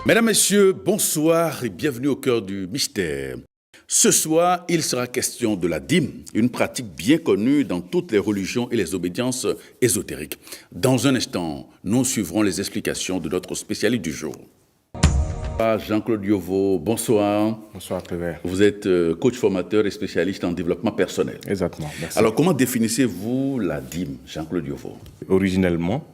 Mesdames, Messieurs, bonsoir et bienvenue au cœur du mystère. Ce soir, il sera question de la dîme, une pratique bien connue dans toutes les religions et les obédiences ésotériques. Dans un instant, nous suivrons les explications de notre spécialiste du jour. Jean-Claude Yovo, bonsoir. Bonsoir, Prévert. Vous êtes coach formateur et spécialiste en développement personnel. Exactement, merci. Alors, comment définissez-vous la dîme, Jean-Claude Yovo? Originellement,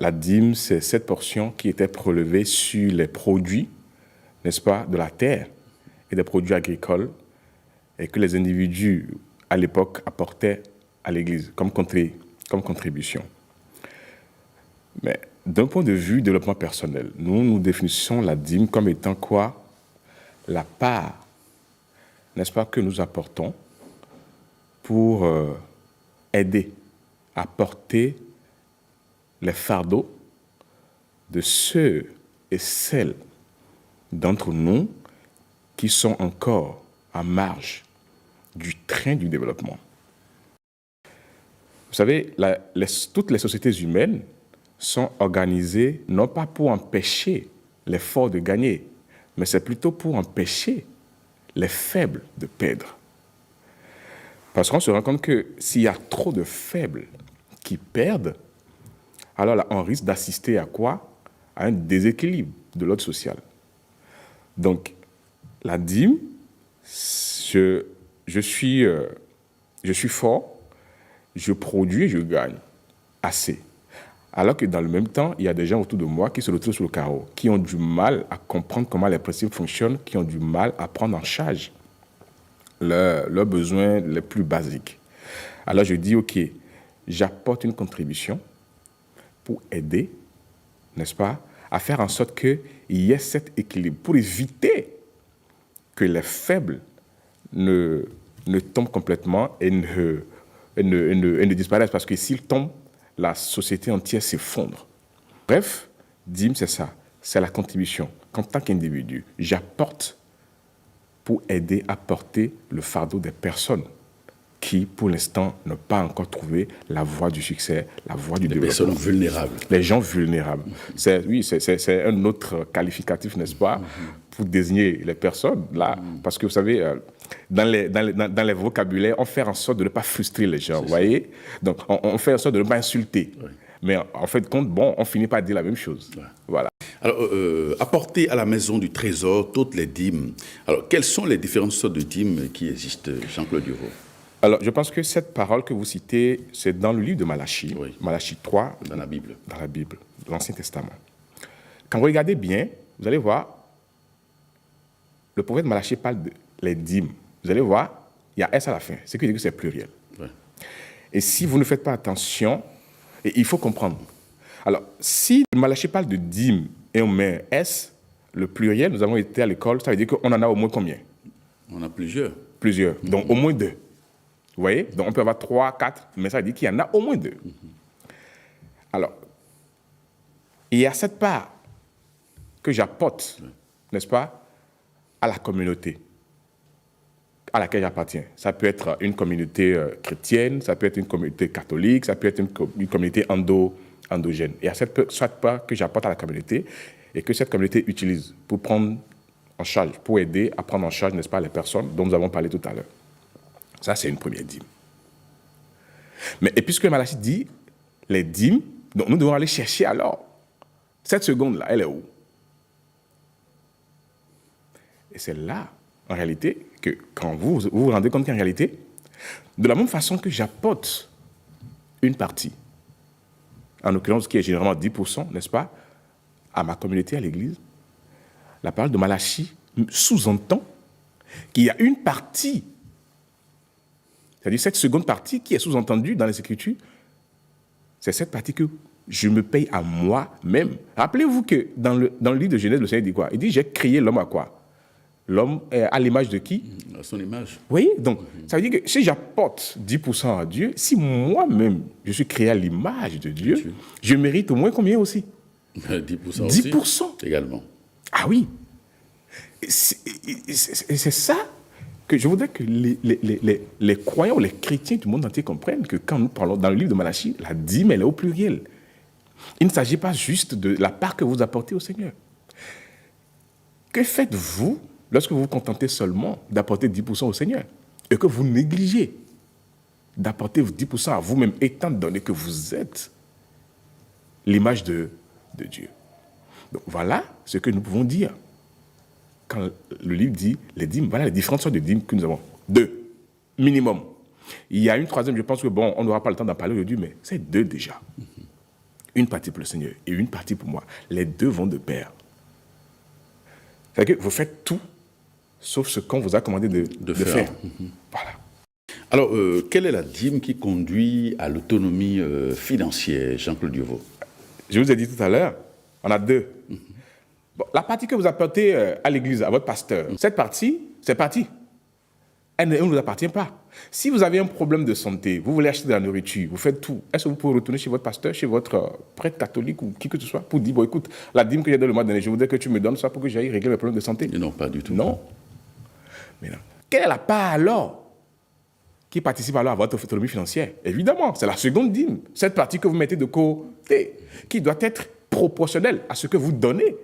la dîme, c'est cette portion qui était prélevée sur les produits, n'est-ce pas, de la terre et des produits agricoles et que les individus, à l'époque, apportaient à l'Église comme contribution. Mais d'un point de vue développement personnel, nous définissons la dîme comme étant quoi? La part, n'est-ce pas, que nous apportons pour aider à porter les fardeaux de ceux et celles d'entre nous qui sont encore à marge du train du développement. Vous savez, toutes les sociétés humaines sont organisées non pas pour empêcher les forts de gagner, mais c'est plutôt pour empêcher les faibles de perdre. Parce qu'on se rend compte que s'il y a trop de faibles qui perdent, alors là, on risque d'assister à quoi? À un déséquilibre de l'ordre social. Donc, la dîme, je suis fort, je produis et je gagne assez. Alors que dans le même temps, il y a des gens autour de moi qui se retrouvent sur le carreau, qui ont du mal à comprendre comment les principes fonctionnent, qui ont du mal à prendre en charge leurs besoins les plus basiques. Alors je dis, OK, j'apporte une contribution pour aider, n'est-ce pas, à faire en sorte qu'il y ait cet équilibre, pour éviter que les faibles ne tombent complètement et ne disparaissent, parce que s'ils tombent, la société entière s'effondre. Bref, dîme, c'est ça, c'est la contribution. En tant qu'individu, j'apporte pour aider à porter le fardeau des personnes qui, pour l'instant, n'ont pas encore trouvé la voie du succès, la voie du développement. Les personnes vulnérables. Les gens vulnérables. C'est un autre qualificatif, n'est-ce pas, pour désigner les personnes, là. Parce que, vous savez, dans les vocabulaires, on fait en sorte de ne pas frustrer les gens, vous voyez. Donc, on fait en sorte de ne pas insulter. Oui. Mais en fait, on finit par dire la même chose. Oui. Voilà. Alors, apporter à la maison du trésor toutes les dîmes. Alors, quelles sont les différentes sortes de dîmes qui existent, Jean-Claude Yovo? Alors, je pense que cette parole que vous citez, c'est dans le livre de Malachie, oui. Malachie 3. Dans la Bible. Dans la Bible, l'Ancien Testament. Quand vous regardez bien, vous allez voir, le prophète Malachie parle de les dîmes. Vous allez voir, il y a S à la fin, ce qui veut dire que c'est pluriel. Oui. Et si vous ne faites pas attention, et il faut comprendre. Alors, si Malachie parle de dîmes et on met S, le pluriel, nous avons été à l'école, ça veut dire qu'on en a au moins combien? On a plusieurs. Plusieurs, donc au moins 2. Vous voyez? Donc, on peut avoir 3, 4, mais ça veut dire qu'il y en a au moins 2. Alors, il y a cette part que j'apporte, n'est-ce pas, à la communauté à laquelle j'appartiens. Ça peut être une communauté chrétienne, ça peut être une communauté catholique, ça peut être une communauté endogène. Il y a cette part que j'apporte à la communauté et que cette communauté utilise pour prendre en charge, pour aider à prendre en charge, n'est-ce pas, les personnes dont nous avons parlé tout à l'heure. Ça, c'est une première dîme. Mais et puisque Malachie dit les dîmes, donc nous devons aller chercher alors. Cette seconde-là, elle est où? Et c'est là, en réalité, que quand vous vous rendez compte qu'en réalité, de la même façon que j'apporte une partie, en l'occurrence qui est généralement 10%, n'est-ce pas, à ma communauté, à l'Église, la parole de Malachie sous-entend qu'il y a une partie, c'est-à-dire cette seconde partie qui est sous-entendue dans les Écritures, c'est cette partie que je me paye à moi-même. Rappelez-vous que dans le livre de Genèse, le Seigneur dit quoi? Il dit, j'ai créé l'homme à quoi? L'homme est à l'image de qui? À son image. Vous voyez? Donc, ça veut dire que si j'apporte 10% à Dieu, si moi-même, je suis créé à l'image de Dieu, je mérite au moins combien aussi? 10% 10% aussi, également. Ah oui. C'est ça que je voudrais que les croyants ou les chrétiens du monde entier comprennent, que quand nous parlons dans le livre de Malachie, la dîme, elle est au pluriel. Il ne s'agit pas juste de la part que vous apportez au Seigneur. Que faites-vous lorsque vous vous contentez seulement d'apporter 10% au Seigneur et que vous négligez d'apporter 10% à vous-même, étant donné que vous êtes l'image de Dieu? Donc voilà ce que nous pouvons dire. Quand le livre dit les dîmes, voilà les différentes sortes de dîmes que nous avons. 2, minimum. Il y a une troisième, je pense que on n'aura pas le temps d'en parler aujourd'hui, mais c'est 2 déjà. Une partie pour le Seigneur et une partie pour moi. Les 2 vont de pair. C'est-à-dire que vous faites tout, sauf ce qu'on vous a commandé de faire. Voilà. Alors, quelle est la dîme qui conduit à l'autonomie financière, Jean-Claude Diouvau? Je vous ai dit tout à l'heure, on a 2. Bon, la partie que vous apportez à l'église, à votre pasteur, cette partie, c'est partie. Elle ne vous appartient pas. Si vous avez un problème de santé, vous voulez acheter de la nourriture, vous faites tout, est-ce que vous pouvez retourner chez votre pasteur, chez votre prêtre catholique ou qui que ce soit pour dire, bon écoute, la dîme que j'ai donné le mois dernier, je voudrais que tu me donnes ça pour que j'aille régler mes problèmes de santé? Non, pas du tout. Non. Mais non. Quelle est la part alors qui participe alors à votre autonomie financière? Évidemment, c'est la seconde dîme, cette partie que vous mettez de côté, qui doit être proportionnelle à ce que vous donnez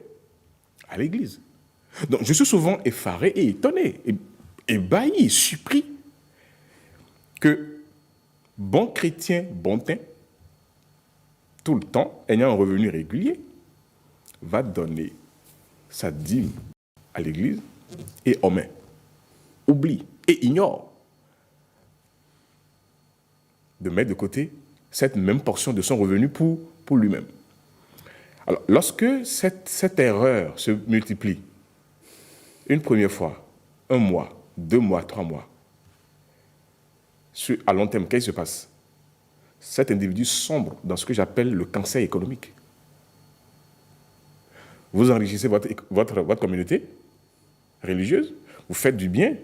à l'église. Donc je suis souvent effaré et étonné, ébahi, surpris que bon chrétien, bon teint, tout le temps, ayant un revenu régulier, va donner sa dîme à l'église et omet, oublie et ignore de mettre de côté cette même portion de son revenu pour lui-même. Alors, lorsque cette erreur se multiplie, une première fois, 1 mois, 2 mois, 3 mois, à long terme, qu'est-ce qui se passe? Cet individu sombre dans ce que j'appelle le cancer économique. Vous enrichissez votre communauté religieuse, vous faites du bien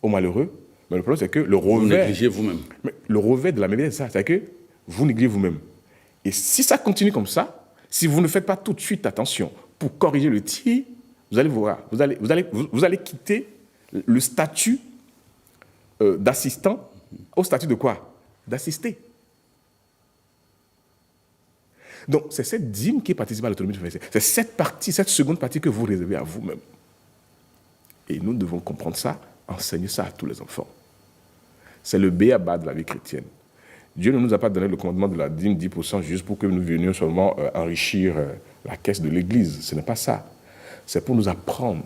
aux malheureux, mais le problème c'est que vous négligez vous-même. Le revers de la médaille, c'est ça, c'est que vous négligez vous-même. Et si ça continue comme ça, si vous ne faites pas tout de suite attention pour corriger le tir, vous allez voir, vous allez quitter le statut d'assistant au statut de quoi? D'assister. Donc, c'est cette dîme qui participe à l'autonomie financière. C'est cette seconde partie que vous réservez à vous-même. Et nous devons comprendre ça, enseigner ça à tous les enfants. C'est le b.a.-ba de la vie chrétienne. Dieu ne nous a pas donné le commandement de la dîme 10% juste pour que nous venions seulement enrichir la caisse de l'Église. Ce n'est pas ça. C'est pour nous apprendre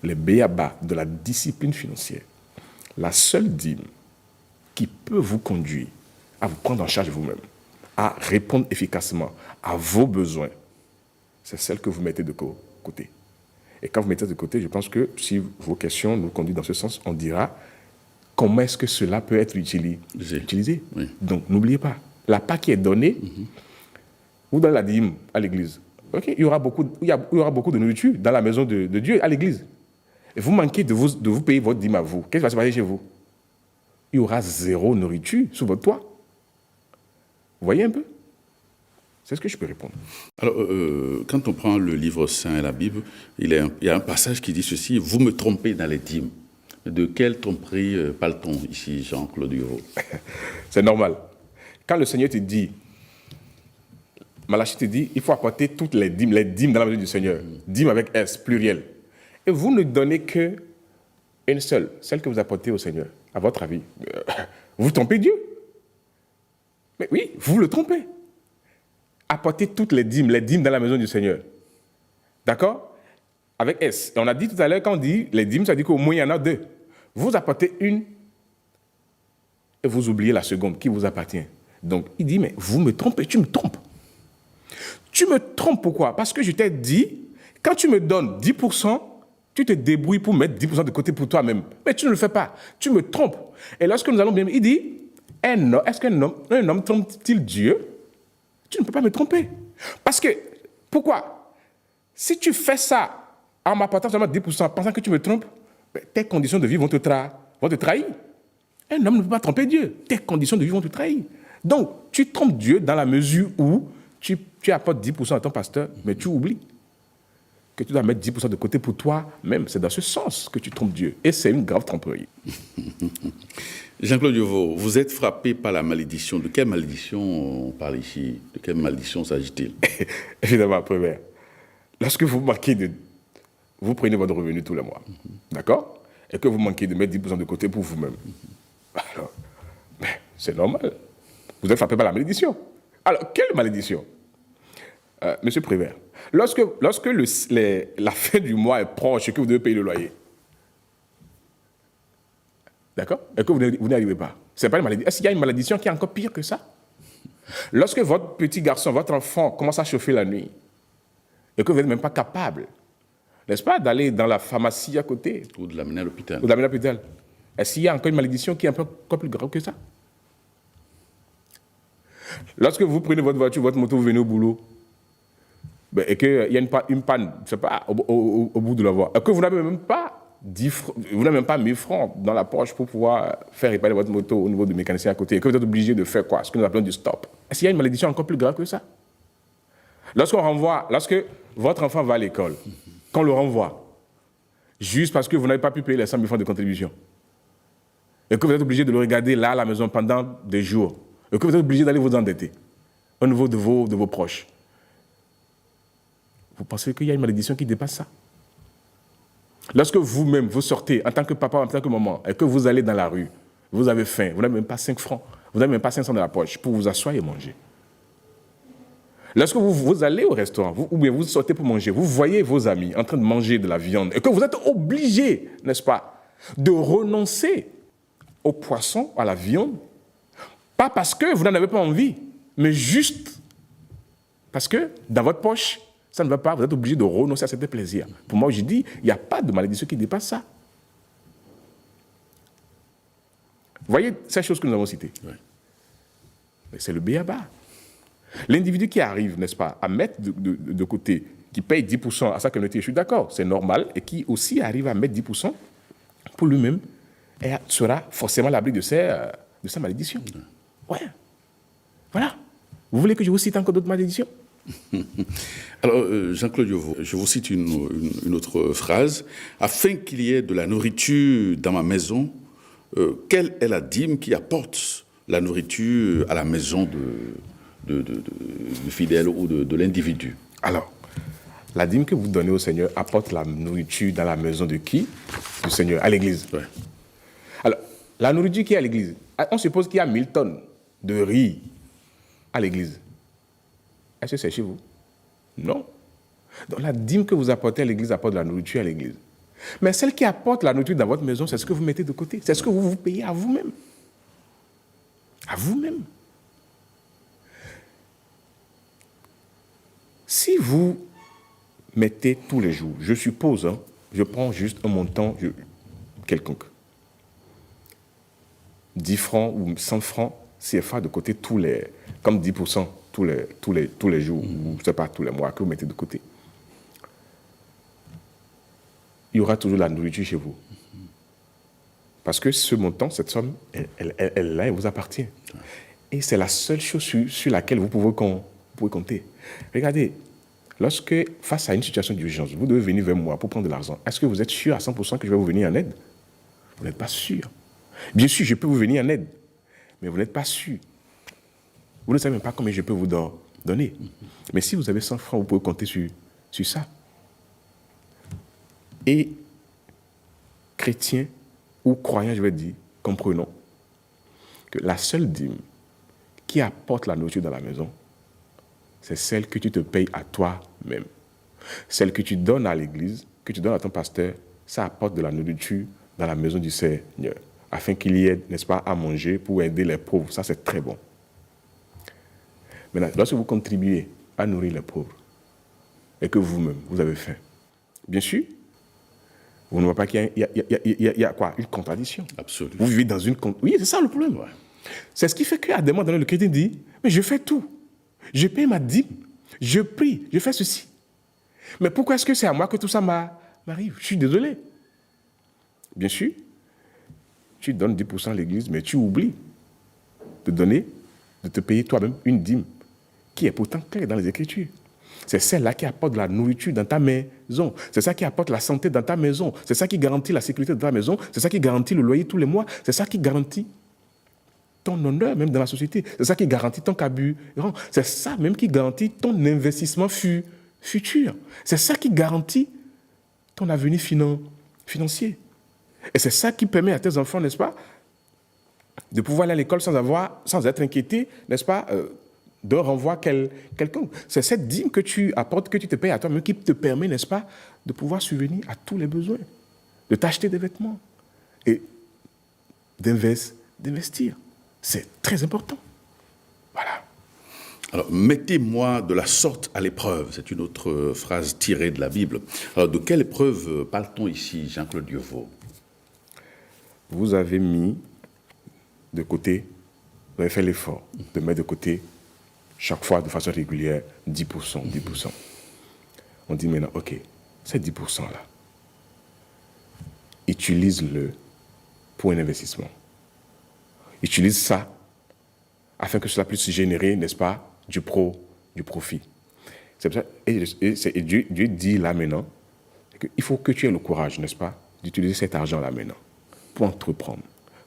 les b.a.-ba de la discipline financière. La seule dîme qui peut vous conduire à vous prendre en charge vous-même, à répondre efficacement à vos besoins, c'est celle que vous mettez de côté. Et quand vous mettez de côté, je pense que si vos questions nous conduisent dans ce sens, on dira comment est-ce que cela peut être utilisé. Oui. Donc, n'oubliez pas, la part qui est donnée, vous donnez la dîme à l'église. Okay, il y aura beaucoup de nourriture dans la maison de Dieu, à l'église. Et vous manquez de vous payer votre dîme à vous. Qu'est-ce qui va se passer chez vous? Il y aura 0 nourriture sous votre toit. Vous voyez un peu? C'est ce que je peux répondre. Alors, quand on prend le livre saint et la Bible, il y a un passage qui dit ceci: vous me trompez dans les dîmes. De quelle tromperie parle-t-on ici, Jean-Claude Diouvau? C'est normal. Quand le Seigneur te dit, Malachie te dit, il faut apporter toutes les dîmes dans la maison du Seigneur. Dîmes avec S, pluriel. Et vous ne donnez que une seule, celle que vous apportez au Seigneur. À votre avis, vous trompez Dieu. Mais oui, vous le trompez. Apportez toutes les dîmes dans la maison du Seigneur. D'accord? Avec S. Et on a dit tout à l'heure, quand on dit les dîmes, ça dit qu'au moins il y en a 2. Vous apportez une et vous oubliez la seconde qui vous appartient. Donc, il dit, mais vous me trompez, tu me trompes. Tu me trompes pourquoi? Parce que je t'ai dit, quand tu me donnes 10%, tu te débrouilles pour mettre 10% de côté pour toi-même. Mais tu ne le fais pas. Tu me trompes. Et lorsque nous allons bien, il dit, est-ce qu'un homme trompe-t-il Dieu? Tu ne peux pas me tromper. Parce que, pourquoi? Si tu fais ça en m'apportant seulement 10%, pensant que tu me trompes, tes conditions de vie vont te trahir. Un homme ne peut pas tromper Dieu. Tes conditions de vie vont te trahir. Donc, tu trompes Dieu dans la mesure où tu apportes 10% à ton pasteur, mais tu oublies que tu dois mettre 10% de côté pour toi-même. C'est dans ce sens que tu trompes Dieu. Et c'est une grave tromperie. Jean-Claude Diouvau, vous êtes frappé par la malédiction. De quelle malédiction on parle ici? De quelle malédiction s'agit-il? Évidemment, première. lorsque vous manquez de... Vous prenez votre revenu tous les mois, d'accord? Et que vous manquez de mettre 10% de côté pour vous-même. Alors, c'est normal. Vous êtes frappé par la malédiction. Alors, quelle malédiction? Monsieur Prévert, lorsque la fin du mois est proche et que vous devez payer le loyer, d'accord? Et que vous n'y arrivez pas, c'est pas une malédiction. Est-ce qu'il y a une malédiction qui est encore pire que ça? Lorsque votre petit garçon, votre enfant commence à chauffer la nuit et que vous n'êtes même pas capable, n'est-ce pas, d'aller dans la pharmacie à côté Ou de l'amener à l'hôpital. ou d'amener à l'hôpital, est-ce qu'il y a encore une malédiction qui est encore plus grave que ça? Lorsque vous prenez votre voiture, votre moto, vous venez au boulot, et qu'il y a une panne, je sais pas, au bout de la voie, et que vous n'avez même pas 1000 francs dans la poche pour pouvoir faire réparer votre moto au niveau du mécanicien à côté, et que vous êtes obligé de faire quoi? Ce que nous appelons du stop. Est-ce qu'il y a une malédiction encore plus grave que ça? Lorsque votre enfant va à l'école, qu'on le renvoie, juste parce que vous n'avez pas pu payer les 100 000 francs de contribution, et que vous êtes obligé de le regarder là à la maison pendant des jours, et que vous êtes obligé d'aller vous endetter au niveau de vos proches, vous pensez qu'il y a une malédiction qui dépasse ça? Lorsque vous-même, vous sortez en tant que papa, en tant que maman, et que vous allez dans la rue, vous avez faim, vous n'avez même pas 5 francs, vous n'avez même pas 500 dans la poche pour vous asseoir et manger. Lorsque vous allez au restaurant, ou bien vous sortez pour manger, vous voyez vos amis en train de manger de la viande, et que vous êtes obligé, n'est-ce pas, de renoncer au poisson, à la viande, pas parce que vous n'en avez pas envie, mais juste parce que dans votre poche, ça ne va pas, vous êtes obligé de renoncer à cet plaisir. Pour moi, je dis, il n'y a pas de malédiction qui dépasse ça. Vous voyez ces choses que nous avons citées? Oui. Mais c'est le béaba. L'individu qui arrive, n'est-ce pas, à mettre de côté, qui paye 10% à sa communauté, je suis d'accord, c'est normal, et qui aussi arrive à mettre 10% pour lui-même, et sera forcément à l'abri de sa malédiction. Ouais. Voilà. Vous voulez que je vous cite encore d'autres malédictions? Alors, Jean-Claude Yovo, je vous cite une autre phrase. Afin qu'il y ait de la nourriture dans ma maison, quelle est la dîme qui apporte la nourriture à la maison du fidèle ou de l'individu? Alors, la dîme que vous donnez au Seigneur apporte la nourriture dans la maison de qui? Du Seigneur, à l'église. Ouais. Alors, la nourriture qui est à l'église, on suppose qu'il y a 1000 tonnes de riz à l'église. Est-ce que c'est chez vous? Non. Donc la dîme que vous apportez à l'église apporte de la nourriture à l'église. Mais celle qui apporte la nourriture dans votre maison, c'est ce que vous mettez de côté. C'est ce que vous vous payez à vous-même. À vous-même. Si vous mettez tous les jours, je suppose, je prends juste un montant quelconque, 10 francs ou 100 francs CFA de côté comme 10% tous les jours, ou je ne sais pas, tous les mois, que vous mettez de côté. Il y aura toujours la nourriture chez vous. Parce que ce montant, cette somme, elle vous appartient. Et c'est la seule chose sur laquelle vous pouvez compter. Regardez, lorsque, face à une situation d'urgence, vous devez venir vers moi pour prendre de l'argent, est-ce que vous êtes sûr à 100% que je vais vous venir en aide? Vous n'êtes pas sûr. Bien sûr, je peux vous venir en aide, mais vous n'êtes pas sûr. Vous ne savez même pas combien je peux vous donner. Mais si vous avez 100 francs, vous pouvez compter sur ça. Et chrétiens ou croyants, je vais dire, comprenons que la seule dîme qui apporte la nourriture dans la maison, c'est celle que tu te payes à toi-même. Celle que tu donnes à l'église, que tu donnes à ton pasteur, ça apporte de la nourriture dans la maison du Seigneur, afin qu'il y ait, n'est-ce pas, à manger pour aider les pauvres. Ça, c'est très bon. Maintenant, lorsque vous contribuez à nourrir les pauvres et que vous-même, vous avez faim, bien sûr, vous ne voyez pas qu'il y a quoi? Une contradiction. Absolument. Vous vivez dans une... Oui, c'est ça le problème. Ouais. C'est ce qui fait qu'à des moments donné, le chrétien dit, mais je fais tout. Je paye ma dîme, je prie, je fais ceci. Mais pourquoi est-ce que c'est à moi que tout ça m'arrive? Je suis désolé. Bien sûr, tu donnes 10% à l'église, mais tu oublies de te payer toi-même une dîme, qui est pourtant claire dans les Écritures. C'est celle-là qui apporte de la nourriture dans ta maison. C'est ça qui apporte la santé dans ta maison. C'est ça qui garantit la sécurité de ta maison. C'est ça qui garantit le loyer tous les mois. C'est ça qui garantit ton honneur même dans la société. C'est ça qui garantit ton carburant. C'est ça même qui garantit ton investissement futur. C'est ça qui garantit ton avenir financier. Et c'est ça qui permet à tes enfants, n'est-ce pas, de pouvoir aller à l'école sans être inquiété, n'est-ce pas, d'un renvoi quelconque. C'est cette dîme que tu apportes, que tu te payes à toi-même, qui te permet, n'est-ce pas, de pouvoir subvenir à tous les besoins, de t'acheter des vêtements et d'investir. C'est très important. Voilà. Alors, mettez-moi de la sorte à l'épreuve. C'est une autre phrase tirée de la Bible. Alors, de quelle épreuve parle-t-on ici, Jean-Claude Lieuveau? Vous avez mis de côté, vous avez fait l'effort de mettre de côté chaque fois de façon régulière 10%, 10%. On dit maintenant, OK, ces 10%-là, utilise-le pour un investissement. Utilise ça afin que cela puisse générer, n'est-ce pas, du profit. C'est pour ça, et Dieu dit là maintenant qu'il faut que tu aies le courage, n'est-ce pas, d'utiliser cet argent-là maintenant pour entreprendre,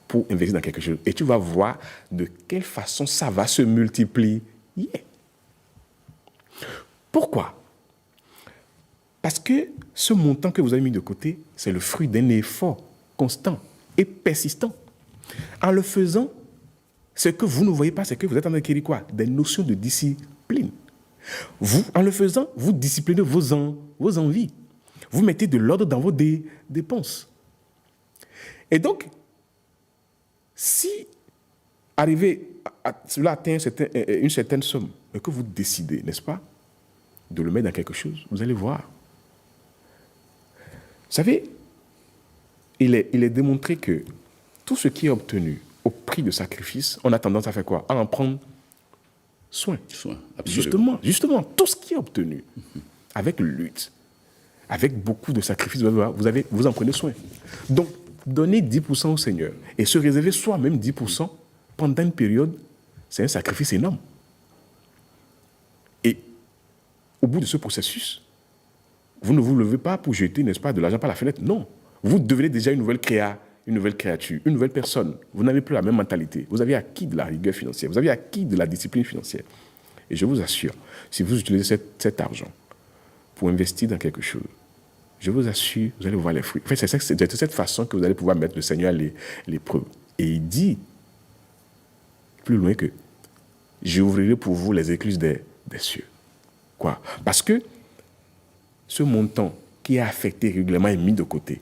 pour investir dans quelque chose. Et tu vas voir de quelle façon ça va se multiplier. Pourquoi? Parce que ce montant que vous avez mis de côté, c'est le fruit d'un effort constant et persistant. En le faisant, ce que vous ne voyez pas, c'est que vous êtes en train d'acquérir quoi? Des notions de discipline. Vous, en le faisant, vous disciplinez vos envies. Vous mettez de l'ordre dans vos dépenses. Et donc, si cela atteint une certaine somme, et que vous décidez, n'est-ce pas, de le mettre dans quelque chose, vous allez voir. Vous savez, il est démontré que tout ce qui est obtenu au prix de sacrifice, on a tendance à faire quoi? À en prendre soin. Absolument. Justement, tout ce qui est obtenu, avec lutte, avec beaucoup de sacrifices, vous en prenez soin. Donc, donner 10% au Seigneur et se réserver soi-même 10% pendant une période, c'est un sacrifice énorme. Et au bout de ce processus, vous ne vous levez pas pour jeter, n'est-ce pas, de l'argent par la fenêtre. Non. Vous devenez déjà une nouvelle créature, une nouvelle personne. Vous n'avez plus la même mentalité. Vous avez acquis de la rigueur financière. Vous avez acquis de la discipline financière. Et je vous assure, si vous utilisez cet argent pour investir dans quelque chose, je vous assure, vous allez voir les fruits. En fait, c'est de cette façon que vous allez pouvoir mettre le Seigneur à l'épreuve. Et il dit, plus loin que, j'ouvrirai pour vous les écluses des cieux. Quoi? Parce que ce montant qui est affecté régulièrement est mis de côté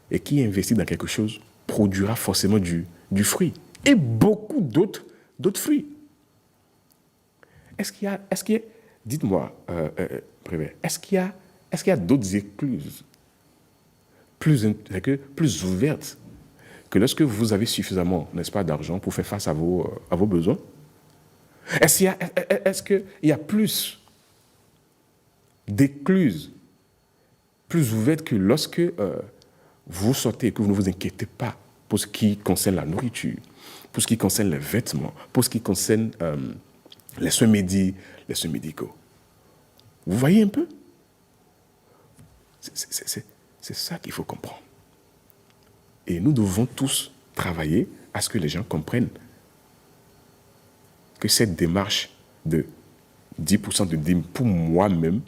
et qui est investi dans quelque chose produira forcément du fruit et beaucoup d'autres fruits. Est-ce qu'il y a, dites-moi, Prévert, est-ce qu'il y a d'autres écluses plus ouvertes que lorsque vous avez suffisamment, n'est-ce pas, d'argent pour faire face à vos besoins? Est-ce qu'il y a plus d'écluses plus ouvertes que lorsque vous sortez et que vous ne vous inquiétez pas pour ce qui concerne la nourriture, pour ce qui concerne les vêtements, pour ce qui concerne les soins médicaux? Vous voyez un peu? C'est ça qu'il faut comprendre. Et nous devons tous travailler à ce que les gens comprennent que cette démarche de 10% de dîme pour moi-même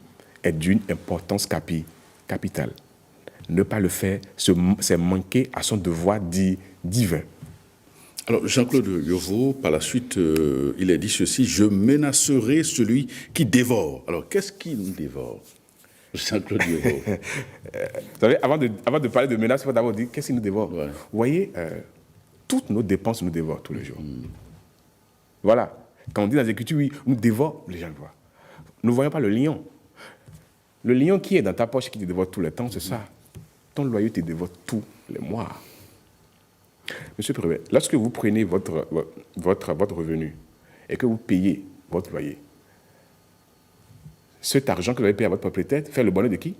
est d'une importance capitale. Ne pas le faire, c'est manquer à son devoir divin. Alors, Jean-Claude Lieuveau, par la suite, il a dit ceci, « Je menacerai celui qui dévore ». Alors, qu'est-ce qui nous dévore, Jean-Claude Lieuveau? Vous savez, avant de parler de menace, il faut d'abord dire qu'est-ce qui nous dévore. Ouais. Vous voyez, toutes nos dépenses nous dévorent tous les jours. Voilà. Quand on dit dans les Écritures, oui, nous dévore, les gens le voient. Nous ne voyons pas le lion. Le lion qui est dans ta poche et qui te dévore tout le temps, c'est ça. Ton loyer te dévore tous les mois. Monsieur Prévet, lorsque vous prenez votre revenu et que vous payez votre loyer, cet argent que vous avez payé à votre propriétaire fait le bonheur de qui?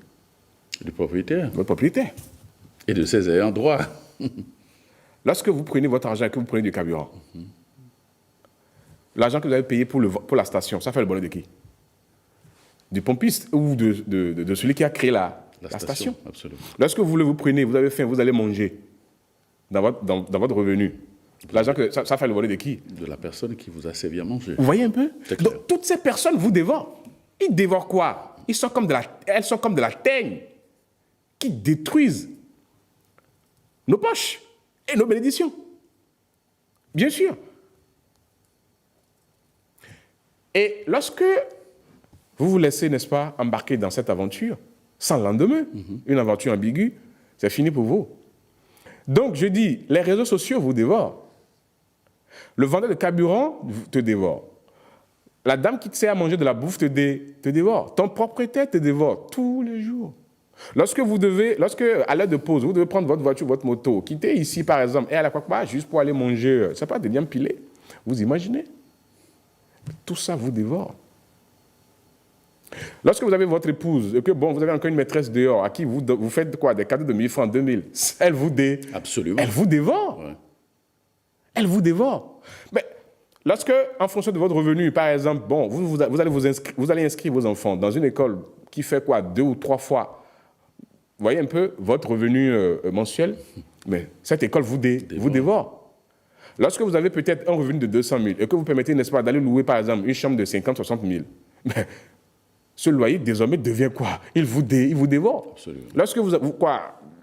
Du propriétaire. Votre propriétaire. Et de ses ayants droit. Lorsque vous prenez votre argent et que vous prenez du carburant, l'argent que vous avez payé pour la station, ça fait le bonheur de qui? Du pompiste ou de celui qui a créé la station. Absolument. Lorsque vous prenez, vous avez faim, vous allez manger dans votre revenu. L'argent que ça fait le bonheur de qui? De la personne qui vous a servi à manger. Vous voyez un peu? Donc toutes ces personnes vous dévorent. Ils dévorent quoi? Elles sont comme de la teigne qui détruisent nos poches et nos bénédictions. Bien sûr. Et lorsque vous vous laissez, n'est-ce pas, embarquer dans cette aventure, sans lendemain, une aventure ambiguë, c'est fini pour vous. Donc, je dis, les réseaux sociaux vous dévorent. Le vendeur de carburant te dévore. La dame qui te sert à manger de la bouffe te dévore. Ton propriétaire te dévore tous les jours. Lorsque, à l'heure de pause, vous devez prendre votre voiture, votre moto, quitter ici, par exemple, et aller à quoi juste pour aller manger, c'est pas des viandes pilées. Vous imaginez? Tout ça vous dévore. Lorsque vous avez votre épouse et que vous avez encore une maîtresse dehors à qui vous faites quoi, des cadeaux de 1000 francs, 2000, Absolument. Elle vous dévore. Ouais. Elle vous dévore. Mais lorsque, en fonction de votre revenu, par exemple, vous allez inscrire vos enfants dans une école qui fait quoi, 2 ou 3 fois, vous voyez un peu votre revenu mensuel, mais cette école vous dévore. Lorsque vous avez peut-être un revenu de 200 000 et que vous permettez, n'est-ce pas, d'aller louer, par exemple, une chambre de 50 60 000, mais ce loyer, désormais, devient quoi? Il vous dévore. Absolument. Lorsque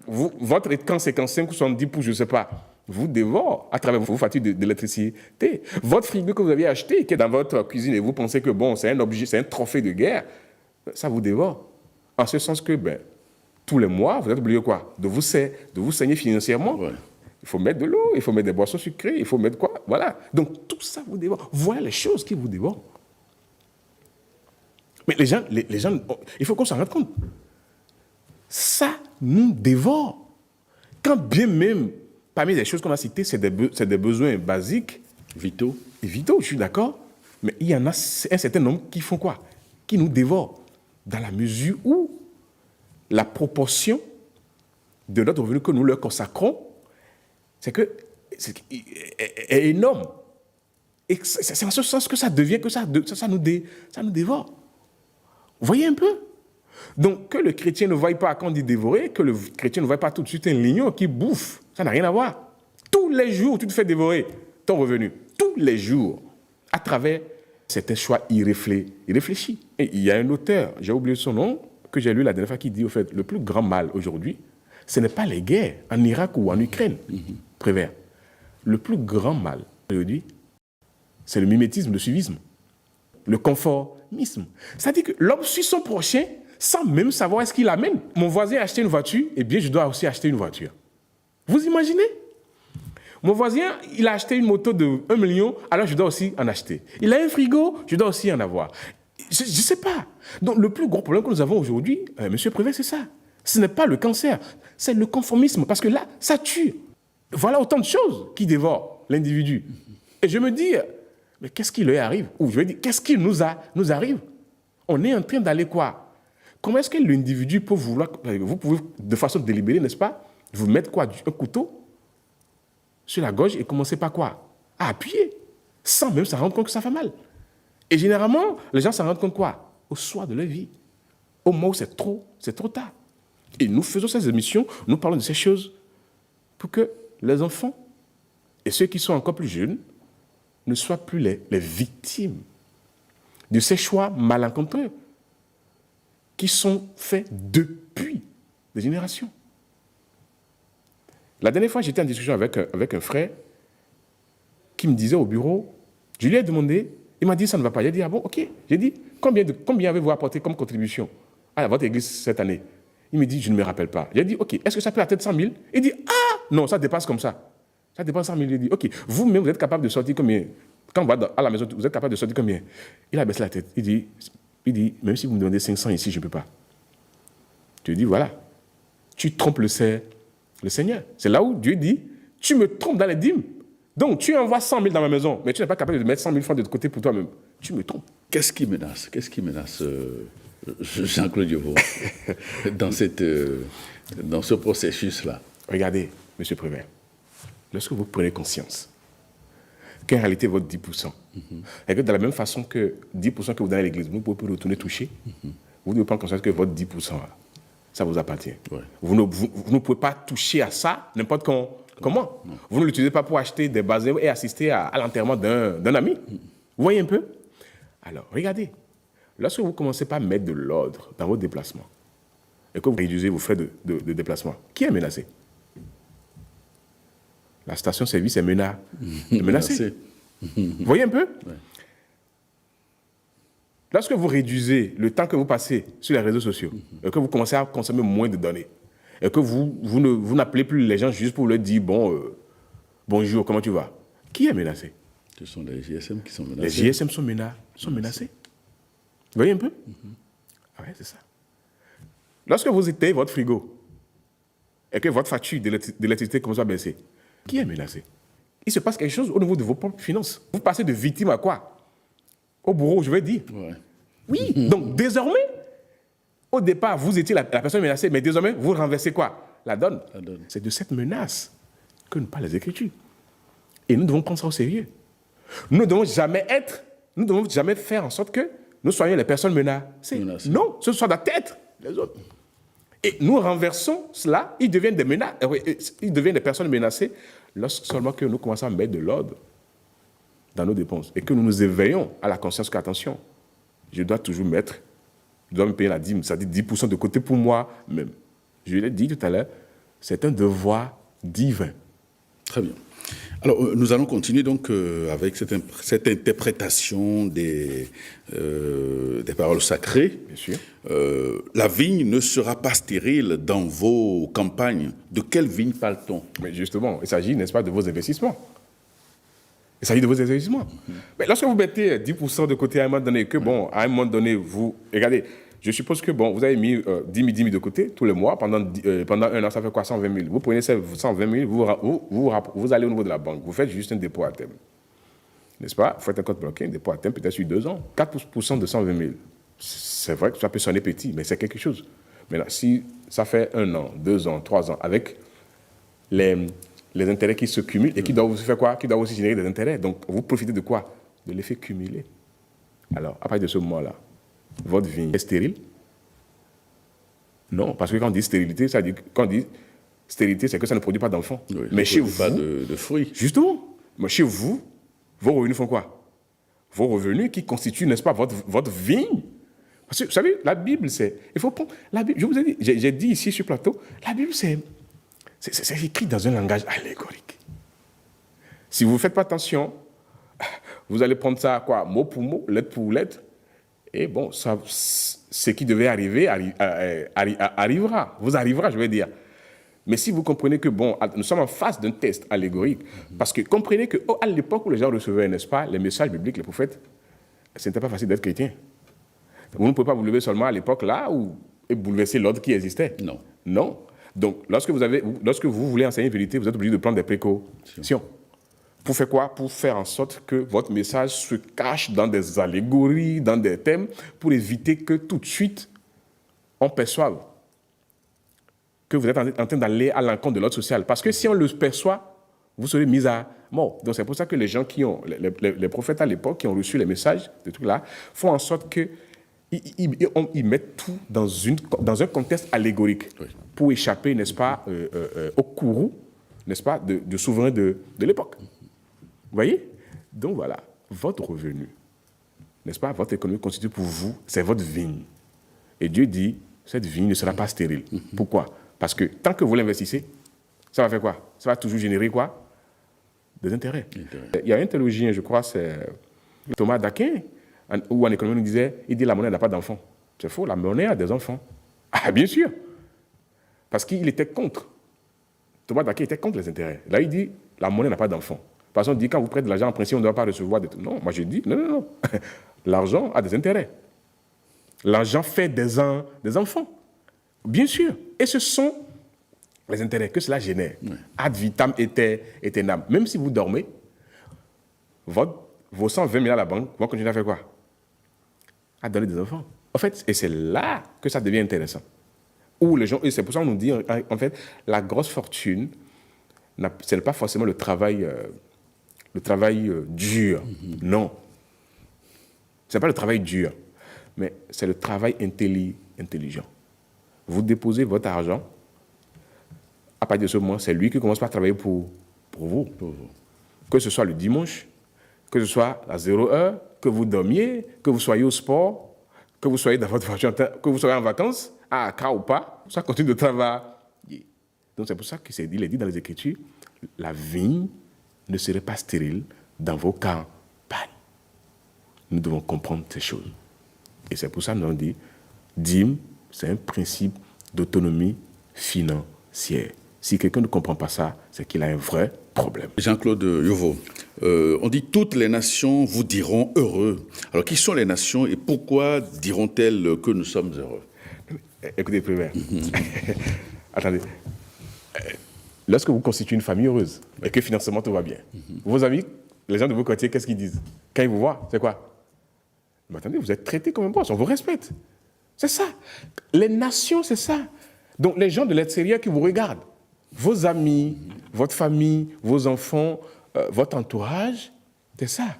votre écran 55 ou 70 pouces, je ne sais pas, vous dévore à travers vos factures d'électricité. Votre frigo que vous aviez acheté, qui est dans votre cuisine, et vous pensez que, c'est un objet, c'est un trophée de guerre, ça vous dévore. En ce sens que, tous les mois, vous êtes obligé quoi? De vous saigner financièrement. Ouais. Il faut mettre de l'eau, il faut mettre des boissons sucrées, il faut mettre quoi? Voilà. Donc, tout ça vous dévore. Voilà les choses qui vous dévorent. Mais les gens, il faut qu'on s'en rende compte. Ça nous dévore. Quand bien même, parmi les choses qu'on a citées, c'est des besoins basiques. Vitaux. Et vitaux, je suis d'accord. Mais il y en a un certain nombre qui font quoi? Qui nous dévorent. Dans la mesure où la proportion de notre revenu que nous leur consacrons, est énorme. Et c'est en ce sens que ça devient, que ça nous dévore. Vous voyez un peu? Donc, que le chrétien ne voie pas, quand on dit dévorer, que le chrétien ne voie pas tout de suite un lignon qui bouffe, ça n'a rien à voir. Tous les jours, tu te fais dévorer ton revenu. Tous les jours. À travers certains choix irréfléchis. Et il y a un auteur, j'ai oublié son nom, que j'ai lu la dernière fois, qui dit, au fait, le plus grand mal aujourd'hui, ce n'est pas les guerres en Irak ou en Ukraine, Prévert. Le plus grand mal aujourd'hui, c'est le mimétisme, le suivisme, le conformisme. C'est-à-dire que l'homme suit son prochain sans même savoir est-ce qu'il amène. Mon voisin a acheté une voiture, eh bien, je dois aussi acheter une voiture. Vous imaginez? Mon voisin, il a acheté une moto de 1 million, alors je dois aussi en acheter. Il a un frigo, je dois aussi en avoir. Je ne sais pas. Donc, le plus gros problème que nous avons aujourd'hui, Monsieur Prévert, c'est ça. Ce n'est pas le cancer, c'est le conformisme, parce que là, ça tue. Voilà autant de choses qui dévorent l'individu. Et je me dis, mais qu'est-ce qui lui arrive? Ou je veux dire, qu'est-ce qui nous arrive? On est en train d'aller quoi? Comment est-ce que l'individu peut vouloir... Vous pouvez, de façon délibérée, n'est-ce pas, vous mettre quoi? Un couteau sur la gorge et commencer par quoi? À appuyer, sans même s'en rendre compte que ça fait mal. Et généralement, les gens s'en rendent compte quoi? Au soir de leur vie. Au moment où c'est trop tard. Et nous faisons ces émissions, nous parlons de ces choses pour que les enfants et ceux qui sont encore plus jeunes ne soient plus les victimes de ces choix malencontreux qui sont faits depuis des générations. La dernière fois, j'étais en discussion avec un frère qui me disait au bureau, je lui ai demandé, il m'a dit ça ne va pas. J'ai dit, ah bon, ok. J'ai dit, combien avez-vous apporté comme contribution à votre église cette année? Il me dit, je ne me rappelle pas. J'ai dit, ok, est-ce que ça peut atteindre 100 000? Il dit, ah, non, ça dépasse comme ça. Ça dépasse 100 000. Il dit, ok, vous-même, vous êtes capable de sortir combien? Quand on va à la maison, vous êtes capable de sortir combien? Il a baissé la tête. Il dit, même si vous me demandez 500 ici, je ne peux pas. Je lui dis, voilà, tu trompes le Seigneur. C'est là où Dieu dit, tu me trompes dans les dîmes. Donc, tu envoies 100 000 dans ma maison, mais tu n'es pas capable de mettre 100 000 francs de côté pour toi-même. Tu me trompes. Qu'est-ce qui menace Jean-Claude Dieuveau dans ce processus-là? Regardez, M. Prévert, lorsque vous prenez conscience qu'en réalité, votre 10%, et que de la même façon que 10% que vous donnez à l'église, vous ne pouvez plus retourner toucher, vous devez prendre conscience que votre 10%, ça vous appartient. Ouais. Vous ne pouvez pas toucher à ça n'importe comment. Non. Vous ne l'utilisez pas pour acheter des basins et assister à l'enterrement d'un ami. Vous voyez un peu? Alors, regardez. lorsque vous commencez par mettre de l'ordre dans vos déplacements et que vous réduisez vos frais de déplacement, qui est menacé? La station-service est menacée. Vous voyez un peu? Ouais. Lorsque vous réduisez le temps que vous passez sur les réseaux sociaux et que vous commencez à consommer moins de données et que vous n'appelez plus les gens juste pour leur dire bonjour, comment tu vas? Qui est menacé? Ce sont les GSM qui sont menacés. Les GSM sont menacés. Vous voyez un peu? Ah ouais, c'est ça. Lorsque vous éteignez votre frigo et que votre facture d'électricité commence à baisser, qui est menacé? Il se passe quelque chose au niveau de vos propres finances. Vous passez de victime à quoi? Au bourreau, je vais dire. Ouais. Oui. Donc, désormais, au départ, vous étiez la personne menacée, mais désormais, vous renversez quoi? La donne. C'est de cette menace que nous parlent les Écritures. Et nous devons prendre ça au sérieux. Nous ne devons jamais faire en sorte que nous soyons les personnes menacées. Non, ce soit la tête des autres. Et nous renversons cela, ils deviennent des personnes menacées lorsque seulement que nous commençons à mettre de l'ordre dans nos dépenses et que nous nous éveillons à la conscience qu'attention, je dois me payer la dîme, c'est-à-dire 10% de côté pour moi-même. Je l'ai dit tout à l'heure, c'est un devoir divin. Très bien. Alors, nous allons continuer donc avec cette interprétation des paroles sacrées. Bien sûr. La vigne ne sera pas stérile dans vos campagnes. De quelle vigne parle-t-on? Mais justement, il s'agit, n'est-ce pas, de vos investissements. Il s'agit de vos investissements. Mais lorsque vous mettez 10% de côté à un moment donné, à un moment donné, regardez, je suppose que, vous avez mis 10 000 de côté tous les mois, pendant un an, ça fait quoi, 120 000. Vous prenez ces 120 000, vous allez au niveau de la banque, vous faites juste un dépôt à terme. N'est-ce pas? Vous faites un compte bloqué, un dépôt à terme, peut-être sur 2 ans. 4% de 120 000. C'est vrai que ça peut sonner petit, mais c'est quelque chose. Maintenant, si ça fait 1 an, 2 ans, 3 ans, avec les intérêts qui se cumulent et qui doivent aussi faire quoi? Qui doivent aussi générer des intérêts. Donc, vous profitez de quoi? De l'effet cumulé. Alors, à partir de ce moment-là, votre vigne est stérile? Non, parce que quand on dit stérilité, ça dit, quand on dit stérilité, c'est que ça ne produit pas d'enfants. Oui, mais chez vous, pas de fruits. Justement, mais chez vous, vos revenus font quoi? Vos revenus qui constituent, n'est-ce pas, votre vigne. Parce que, vous savez, la Bible, il faut prendre la Bible. Je vous ai dit, j'ai dit ici sur le plateau, la Bible, c'est écrit dans un langage allégorique. Si vous ne faites pas attention, vous allez prendre ça quoi, mot pour mot, lettre pour lettre, et ce qui devait arriver arrivera. Vous arrivera, je vais dire. Mais si vous comprenez que, nous sommes en face d'un test allégorique, parce que comprenez qu'à l'époque où les gens recevaient, n'est-ce pas, les messages bibliques, les prophètes, ce n'était pas facile d'être chrétien. Vous ne pouvez pas vous lever seulement à l'époque là et bouleverser l'ordre qui existait. Non. Non. Donc, lorsque vous voulez enseigner la vérité, vous êtes obligé de prendre des précautions. Pour faire quoi? Pour faire en sorte que votre message se cache dans des allégories, dans des thèmes, pour éviter que tout de suite, on perçoive que vous êtes en train d'aller à l'encontre de l'ordre social. Parce que si on le perçoit, vous serez mis à mort. Donc, c'est pour ça que les gens qui ont, les prophètes à l'époque, qui ont reçu les messages, des trucs là, font en sorte que ils mettent tout dans un contexte allégorique, oui, pour échapper, n'est-ce pas, au courroux, n'est-ce pas, de souverain de l'époque. Vous voyez? Donc voilà, votre revenu, n'est-ce pas, votre économie constitue pour vous, c'est votre vigne. Et Dieu dit, cette vigne ne sera pas stérile. Pourquoi? Parce que tant que vous l'investissez, ça va faire quoi? Ça va toujours générer quoi? Des intérêts. Il y a un théologien, je crois, c'est Thomas d'Aquin, où en économie, il dit la monnaie n'a pas d'enfants. C'est faux, la monnaie a des enfants. Ah, bien sûr. Parce qu'il était contre. Thomas d'Aquin était contre les intérêts. Là, il dit, la monnaie n'a pas d'enfants. Parce qu'on dit, quand vous prêtez de l'argent, en principe, on ne doit pas recevoir des trucs. Non, moi je dis, non. L'argent a des intérêts. L'argent fait des enfants. Bien sûr. Et ce sont les intérêts que cela génère. Oui. Ad vitam aeternam. Même si vous dormez, vos 120 000 à la banque vont continuer à faire quoi? À donner des enfants. En fait, et c'est là que ça devient intéressant. Où les gens, et c'est pour ça qu'on nous dit, en fait, la grosse fortune, ce n'est pas forcément le travail dur. Non. Ce n'est pas le travail dur, mais c'est le travail intelligent. Vous déposez votre argent, à partir de ce moment, c'est lui qui commence par travailler pour vous. Que ce soit le dimanche, que ce soit à 0 heure, que vous dormiez, que vous soyez au sport, que vous soyez dans votre voiture, que vous soyez en vacances, à Accra ou pas, ça continue de travailler. Donc c'est pour ça qu'il est dit dans les Écritures, la vigne ne serait pas stérile dans vos campagnes. Nous devons comprendre ces choses. Et c'est pour ça que nous avons dit, dîme, c'est un principe d'autonomie financière. Si quelqu'un ne comprend pas ça, c'est qu'il a un vrai problème. Jean-Claude Yovo, on dit toutes les nations vous diront heureux. Alors, qui sont les nations et pourquoi diront-elles que nous sommes heureux? Écoutez, Prévert, attendez. Lorsque vous constituez une famille heureuse et que financièrement tout va bien, vos amis, les gens de vos quartiers, qu'est-ce qu'ils disent? Quand ils vous voient, c'est quoi? Mais attendez, vous êtes traités comme un boss, on vous respecte. C'est ça. Les nations, c'est ça. Donc, les gens de l'extérieur qui vous regardent, vos amis, votre famille, vos enfants, votre entourage, c'est ça.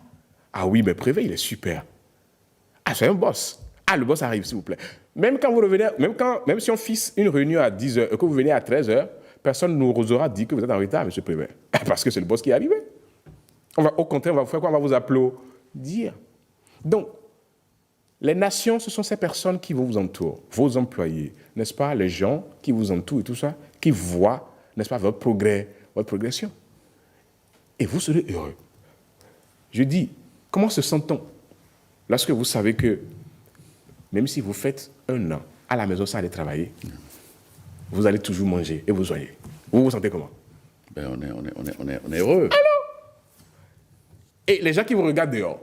Ah oui, mais Prévet, il est super. Ah, c'est un boss. Ah, le boss arrive, s'il vous plaît. Même quand vous revenez, même si on fixe une réunion à 10h et que vous venez à 13h, personne ne nous aura dit que vous êtes en retard, M. Prévet. Parce que c'est le boss qui est arrivé. Au contraire, on va vous faire quoi? On va vous applaudir. Donc, les nations, ce sont ces personnes qui vous entourent, vos employés, n'est-ce pas, les gens qui vous entourent et tout ça, qui voient, n'est-ce pas, votre progrès, votre progression. Et vous serez heureux. Je dis, comment se sent-on lorsque vous savez que, même si vous faites un an à la maison sans aller travailler, vous allez toujours manger et vous soigner. Vous vous sentez comment? Ben, on est heureux. Alors, et les gens qui vous regardent dehors,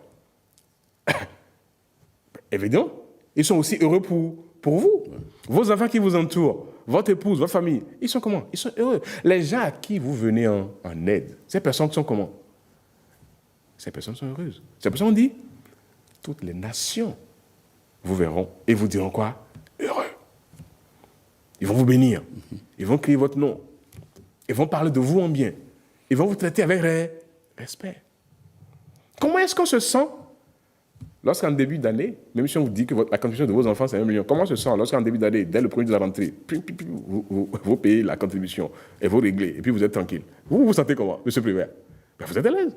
évidemment, ils sont aussi heureux pour vous. Ouais. Vos enfants qui vous entourent, votre épouse, votre famille, ils sont comment? Ils sont heureux. Les gens à qui vous venez en aide, ces personnes sont comment? Ces personnes sont heureuses. Ces personnes, on dit, toutes les nations vous verront et vous diront quoi? Heureux. Ils vont vous bénir. Ils vont crier votre nom. Ils vont parler de vous en bien. Ils vont vous traiter avec respect. Comment est-ce qu'on se sent lorsqu'en début d'année, même si on vous dit que la contribution de vos enfants, c'est 1 million, comment on se sent lorsqu'en début d'année, dès le premier de la rentrée, vous payez la contribution et vous réglez, et puis vous êtes tranquille? Vous vous sentez comment, M. Prévert? Ben, vous êtes à l'aise.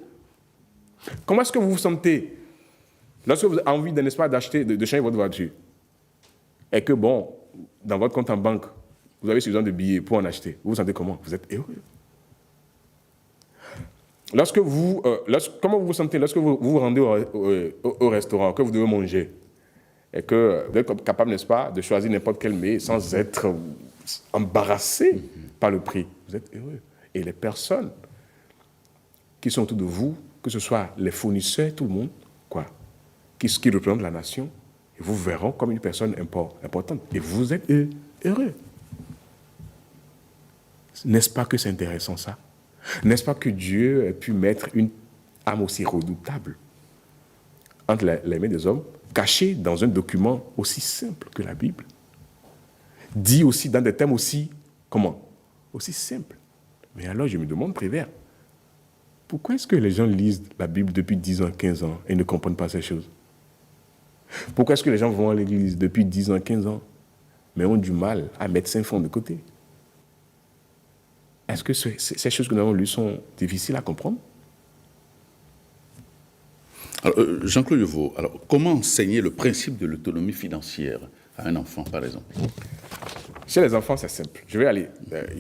Comment est-ce que vous vous sentez lorsque vous avez envie, n'est-ce pas, d'acheter, de changer votre voiture, et que, bon, dans votre compte en banque, vous avez suffisamment de billets pour en acheter? Vous vous sentez comment? Vous êtes heureux. Comment vous vous sentez lorsque vous vous rendez au restaurant, que vous devez manger, et que vous êtes capable, n'est-ce pas, de choisir n'importe quel mets sans être embarrassé par le prix? Vous êtes heureux. Et les personnes qui sont autour de vous, que ce soit les fournisseurs, tout le monde, qui représentent la nation, ils vous verront comme une personne importante. Et vous êtes heureux. N'est-ce pas que c'est intéressant, ça? N'est-ce pas que Dieu a pu mettre une âme aussi redoutable entre les mains des hommes, cachée dans un document aussi simple que la Bible, dit aussi dans des thèmes aussi, aussi simples. Mais alors je me demande, Prévert, pourquoi est-ce que les gens lisent la Bible depuis 10 ans, 15 ans et ne comprennent pas ces choses? Pourquoi est-ce que les gens vont à l'église depuis 10 ans, 15 ans, mais ont du mal à mettre 5 francs de côté? Est-ce que ces choses que nous avons lues sont difficiles à comprendre? Alors, Jean-Claude Yovo, alors, comment enseigner le principe de l'autonomie financière à un enfant, par exemple? Chez les enfants, c'est simple. Je vais aller.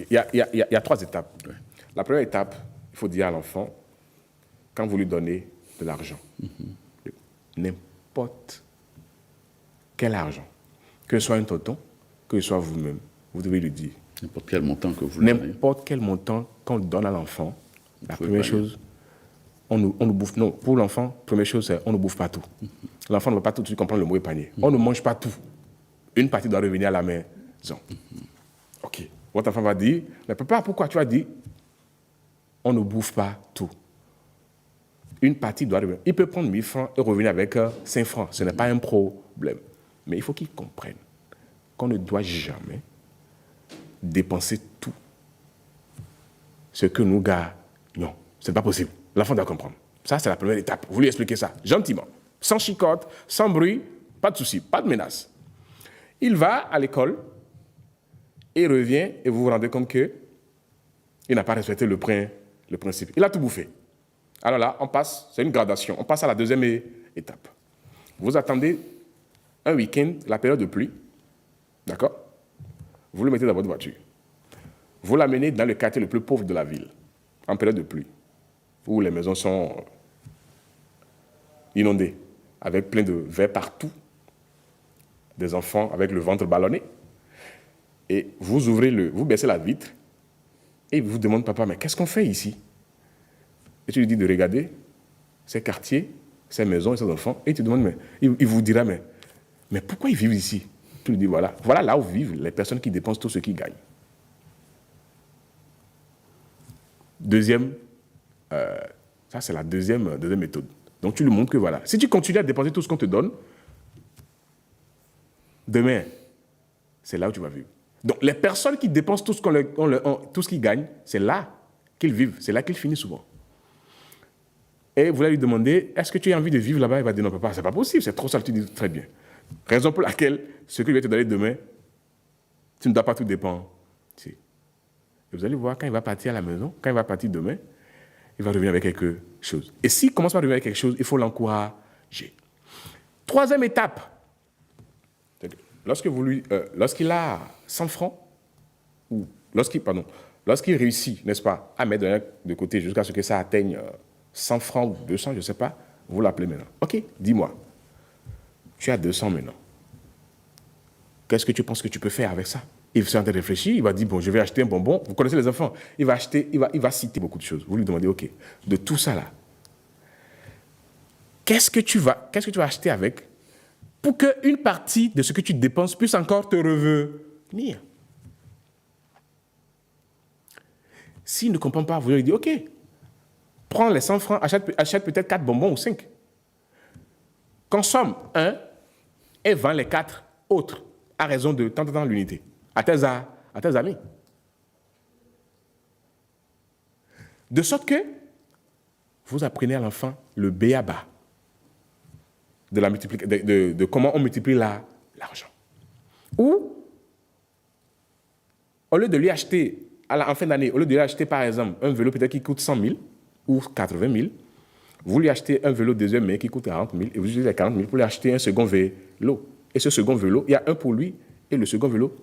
Il y a 3 étapes. Ouais. La première étape, il faut dire à l'enfant, quand vous lui donnez de l'argent, n'importe quel argent, que ce soit un tonton, que ce soit vous-même, vous devez lui dire. N'importe quel montant que vous lui donnez. N'importe quel montant qu'on donne à l'enfant, la première chose, on nous bouffe. Non, pour l'enfant, première chose, c'est on ne bouffe pas tout. L'enfant ne va pas tout de suite comprendre le mot panier. On ne mange pas tout. Une partie doit revenir à la maison. OK. Votre enfant va dire, mais papa, pourquoi tu as dit on ne bouffe pas tout? Une partie doit revenir. Il peut prendre 1000 francs et revenir avec 5 francs. Ce n'est pas un problème. Mais il faut qu'il comprenne qu'on ne doit jamais dépenser tout ce que nous gagnons. Ce n'est pas possible. L'enfant doit comprendre. Ça, c'est la première étape. Vous lui expliquez ça gentiment, sans chicotte, sans bruit, pas de souci, pas de menace. Il va à l'école et revient et vous vous rendez compte qu'il n'a pas respecté le principe. Il a tout bouffé. Alors là, on passe, c'est une gradation, on passe à la deuxième étape. Vous attendez un week-end, la période de pluie, d'accord? Vous le mettez dans votre voiture. Vous l'amenez dans le quartier le plus pauvre de la ville, en période de pluie, où les maisons sont inondées, avec plein de verre partout, des enfants avec le ventre ballonné. Et vous baissez la vitre, et il vous demande, papa, mais qu'est-ce qu'on fait ici? Et tu lui dis de regarder ces quartiers, ces maisons et ces enfants, et tu demandes, mais il vous dira, mais pourquoi ils vivent ici? Tu lui dis, voilà là où vivent les personnes qui dépensent tout ce qu'ils gagnent. Deuxième, ça c'est la deuxième méthode. Donc tu lui montres que voilà, si tu continues à dépenser tout ce qu'on te donne, demain, c'est là où tu vas vivre. Donc les personnes qui dépensent tout ce qu'ils gagnent, c'est là qu'ils vivent, c'est là qu'ils finissent souvent. Et vous allez lui demander, est-ce que tu as envie de vivre là-bas? Il va dire, non papa, c'est pas possible, c'est trop sale. Tu dis, très bien. Raison pour laquelle, ce que je vais te donner demain, tu ne dois pas tout dépenser. Et vous allez voir, quand il va partir à la maison, quand il va partir demain, il va revenir avec quelque chose. Et s'il commence par revenir avec quelque chose, il faut l'encourager. Troisième étape, lorsqu'il a 100 francs, ou lorsqu'il réussit, n'est-ce pas, à mettre de côté jusqu'à ce que ça atteigne 100 francs ou 200, je ne sais pas, vous l'appelez maintenant. Ok, dis-moi, tu as 200 maintenant. Qu'est-ce que tu penses que tu peux faire avec ça? Il s'est en train de réfléchir, il va dire, bon, je vais acheter un bonbon. Vous connaissez les enfants, il va citer beaucoup de choses. Vous lui demandez, ok, de tout ça là, qu'est-ce que tu vas acheter avec pour qu'une partie de ce que tu dépenses puisse encore te revenir? S'il ne comprend pas, vous lui dites, ok, prends les 100 francs, achète peut-être 4 bonbons ou 5. Consomme un et vends les 4 autres à raison de tant l'unité à tes amis. De sorte que vous apprenez à l'enfant le b.a.-ba de comment on multiplie l'argent. Ou, au lieu de lui acheter, en fin d'année, au lieu de lui acheter par exemple un vélo peut-être qui coûte 100 000 ou 80 000, vous lui achetez un vélo deuxième main qui coûte 40 000 et vous utilisez les 40 000 pour lui acheter un second vélo. Et ce second vélo, il y a un pour lui et le second vélo,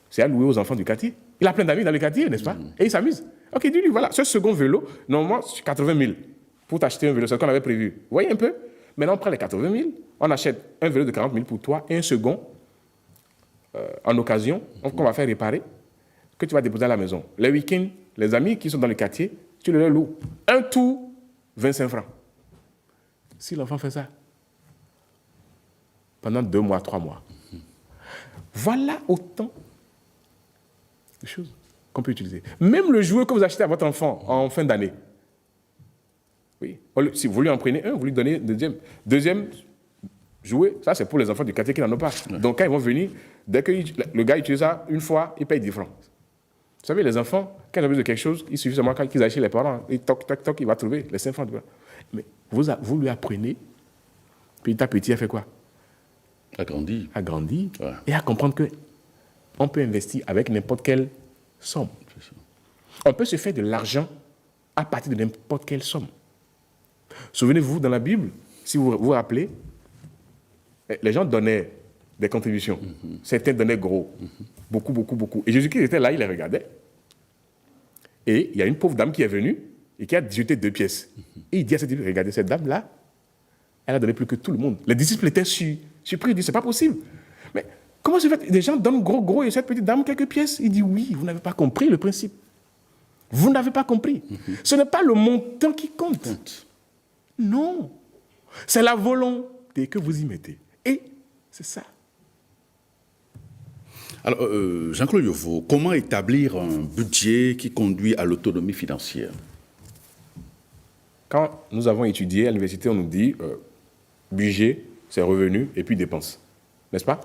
c'est à louer aux enfants du quartier. Il a plein d'amis dans le quartier, n'est-ce pas? Et il s'amuse. Ok, dis-lui, voilà, ce second vélo, normalement, c'est 80 000 pour t'acheter un vélo, c'est ce qu'on avait prévu. Vous voyez un peu? Maintenant, on prend les 80 000, on achète un vélo de 40 000 pour toi et un second en occasion, qu'on va faire réparer, que tu vas déposer à la maison. Les week-ends, les amis qui sont dans le quartier, tu leur loues. Un tour, 25 francs. Si l'enfant fait ça, pendant 2 mois, 3 mois, voilà autant de choses qu'on peut utiliser. Même le jouet que vous achetez à votre enfant en fin d'année. Oui. Si vous lui en prenez un, vous lui donnez le deuxième jouet, ça c'est pour les enfants du quartier qui n'en ont pas. Ouais. Donc quand ils vont venir, dès que le gars utilise ça une fois, il paye 10 francs. Vous savez, les enfants, quand ils ont besoin de quelque chose, il suffit seulement qu'ils aillent chez les parents, et toc, toc, toc, il va trouver les 5 francs. Mais vous lui apprenez, petit à petit, elle fait quoi? Agrandit. Ouais. Et à comprendre qu'on peut investir avec n'importe quelle somme. On peut se faire de l'argent à partir de n'importe quelle somme. Souvenez-vous, dans la Bible, si vous vous rappelez, les gens donnaient des contributions. Certains donnaient gros. Beaucoup, beaucoup, beaucoup. Et Jésus-Christ était là, il les regardait. Et il y a une pauvre dame qui est venue et qui a jeté 2 pièces. Et il dit à cette dame, regardez, cette dame-là, elle a donné plus que tout le monde. Les disciples étaient surpris, ils disent, c'est pas possible. Mais comment se fait? Des gens donnent gros et cette petite dame quelques pièces. Il dit, oui, vous n'avez pas compris le principe. Vous n'avez pas compris. Ce n'est pas le montant qui compte. Non. C'est la volonté que vous y mettez. Et c'est ça. Alors, Jean-Claude Yovo, comment établir un budget qui conduit à l'autonomie financière? Quand nous avons étudié à l'université, on nous dit budget, c'est revenu et puis dépenses. N'est-ce pas?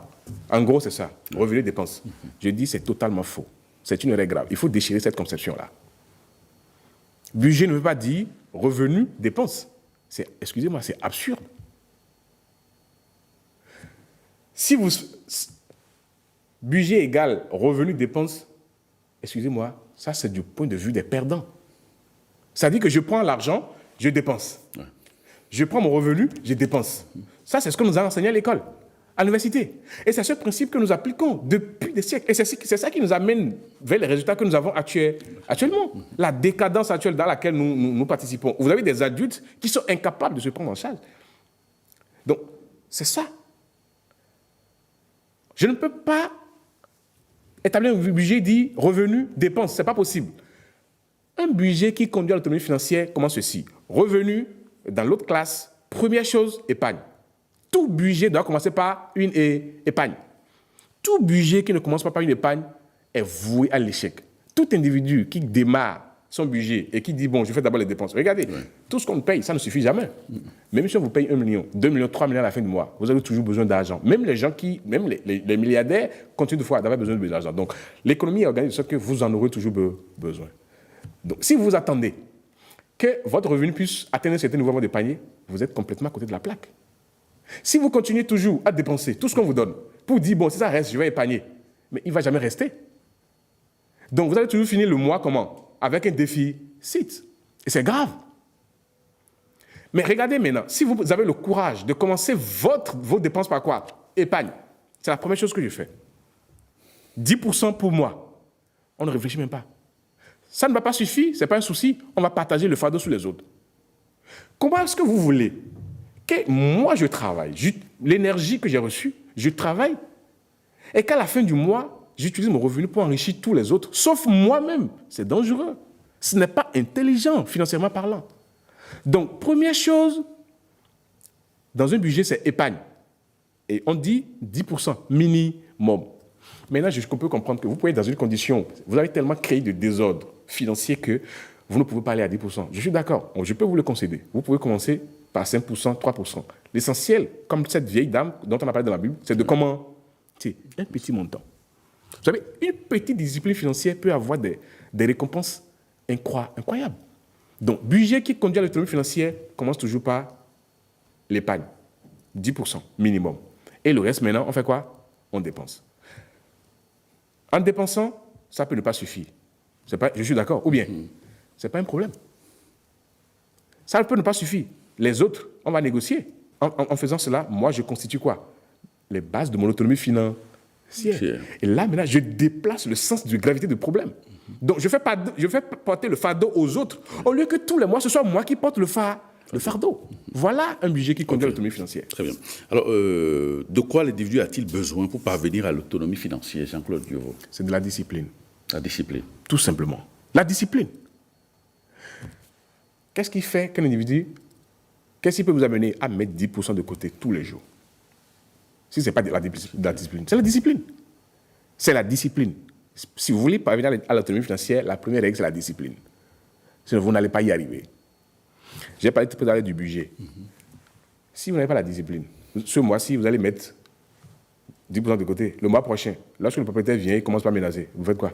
En gros, c'est ça. Revenu, dépenses. Je dis c'est totalement faux. C'est une règle grave. Il faut déchirer cette conception-là. Budget ne veut pas dire revenu, dépenses. Excusez-moi, c'est absurde. Si vous... Budget égale revenu, dépenses, excusez-moi, ça c'est du point de vue des perdants. Ça dit que je prends l'argent, je dépense. Ouais. Je prends mon revenu, je dépense. Ça, c'est ce qu'on nous a enseigné à l'école. à l'université. Et c'est ce principe que nous appliquons depuis des siècles. Et c'est ça qui nous amène vers les résultats que nous avons actuellement. La décadence actuelle dans laquelle nous participons. Vous avez des adultes qui sont incapables de se prendre en charge. Donc, c'est ça. Je ne peux pas établir un budget dit revenu, dépenses. Ce n'est pas possible. Un budget qui conduit à l'autonomie financière commence ceci. Revenu, dans l'autre classe, première chose, épargne. Tout budget doit commencer par une épargne. Tout budget qui ne commence pas par une épargne est voué à l'échec. Tout individu qui démarre son budget et qui dit, bon, je fais d'abord les dépenses. Regardez, tout ce qu'on paye, ça ne suffit jamais. Même si on vous paye 1 million, 2 millions, 3 millions à la fin du mois, vous avez toujours besoin d'argent. Même les gens même les milliardaires continuent d'avoir besoin d'argent. Donc, l'économie est organisée de sorte que vous en aurez toujours besoin. Donc, si vous attendez que votre revenu puisse atteindre un certain niveau de panier, vous êtes complètement à côté de la plaque. Si vous continuez toujours à dépenser tout ce qu'on vous donne pour dire, bon, si ça reste, je vais épargner, mais il ne va jamais rester. Donc, vous allez toujours finir le mois comment? Avec un déficit. Et c'est grave. Mais regardez maintenant, si vous avez le courage de commencer vos dépenses par quoi? Épargne. C'est la première chose que je fais. 10% pour moi. On ne réfléchit même pas. Ça ne va pas suffire, ce n'est pas un souci. On va partager le fardeau sur les autres. Comment est-ce que vous voulez que moi je travaille, l'énergie que j'ai reçue, je travaille, et qu'à la fin du mois, j'utilise mon revenu pour enrichir tous les autres, sauf moi-même? C'est dangereux. Ce n'est pas intelligent, financièrement parlant. Donc, première chose, dans un budget, c'est épargne. Et on dit 10% minimum. Maintenant, je peux comprendre que vous pouvez être dans une condition, vous avez tellement créé de désordre financier que vous ne pouvez pas aller à 10%. Je suis d'accord, je peux vous le concéder. Vous pouvez commencer par 5%, 3%. L'essentiel, comme cette vieille dame dont on a parlé dans la Bible, c'est de comment? C'est un petit montant. Vous savez, une petite discipline financière peut avoir des récompenses incroyables. Donc, budget qui conduit à l'autonomie financière commence toujours par l'épargne. 10% minimum. Et le reste, maintenant, on fait quoi? On dépense. En dépensant, ça peut ne pas suffire. Je suis d'accord. Ou bien, ce n'est pas un problème. Ça peut ne pas suffire. Les autres, on va négocier. En faisant cela, moi, je constitue quoi? Les bases de mon autonomie financière. Et là, maintenant, je déplace le sens de gravité du problème. Donc, je fais porter le fardeau aux autres, au lieu que tous les mois, ce soit moi qui porte le fardeau. Voilà un budget qui conduit à l'autonomie financière. Très bien. Alors, de quoi l'individu a-t-il besoin pour parvenir à l'autonomie financière, Jean-Claude Diovo? C'est de la discipline. La discipline. Tout simplement. La discipline. Qu'est-ce qui fait qu'un individu, qu'est-ce qui peut vous amener à mettre 10% de côté tous les jours? Si ce n'est pas de la discipline. C'est la discipline. C'est la discipline. Si vous voulez parvenir à l'autonomie financière, la première règle, c'est la discipline. Sinon, vous n'allez pas y arriver. J'ai parlé tout à l'heure du budget. Si vous n'avez pas la discipline, ce mois-ci, vous allez mettre 10% de côté. Le mois prochain, lorsque le propriétaire vient, il commence par menacer. Vous faites quoi?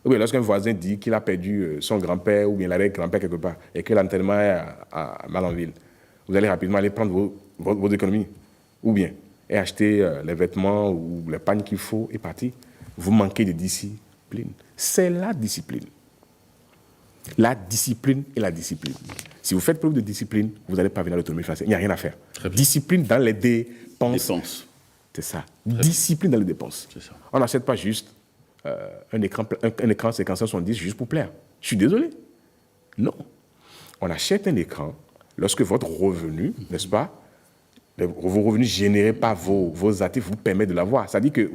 Ou bien lorsqu'un voisin dit qu'il a perdu son grand-père ou bien l'arrière-grand-père quelque part et que l'enterrement est à Malanville, vous allez rapidement aller prendre vos économies. Ou bien et acheter les vêtements ou les pagnes qu'il faut et partir. Vous manquez de discipline. C'est la discipline. La discipline et la discipline. Si vous faites preuve de discipline, vous allez parvenir à l'autonomie financière. Il n'y a rien à faire. Discipline dans les dépenses. C'est ça. Discipline dans les dépenses. On n'achète pas juste un écran 570 juste pour plaire. Je suis désolé. Non. On achète un écran lorsque votre revenu, n'est-ce pas, vos revenus générés par vos actifs vous permettent de l'avoir. C'est-à-dire que